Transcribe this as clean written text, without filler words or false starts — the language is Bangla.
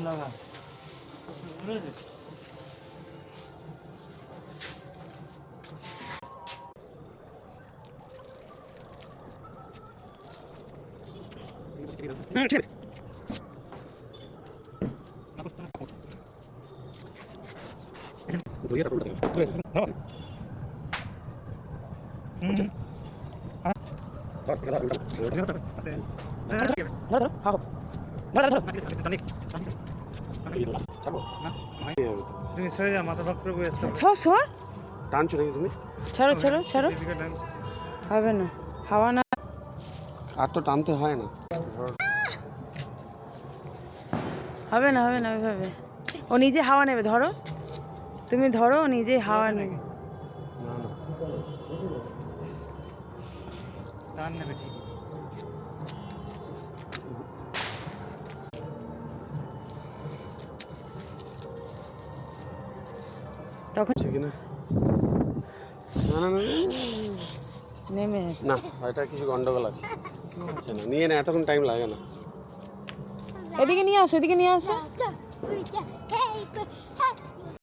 লাগা তুমি সরে যা, মাথা ভাগ করে বসে আছো। সর টানছো নাকি তুমি? ছাড়ো ছাড়ো ছাড়ো, হবে না, হাওয়া না, আর তো টানতে হয় না। হবে না হবে না ওইভাবে। ও নিজে হাওয়া নেবে, ধরো তুমি, ধরো ও নিজে হাওয়া নেবে। না না, টান নেবে ঠিক। তখন ঠিক না? না না না নেমে না, এটা কিছু গন্ডগোল আছে। আচ্ছা না, নিয়ে না, এতক্ষণ টাইম লাগে না। এদিকে নিয়ে আসো, এদিকে নিয়ে আসো।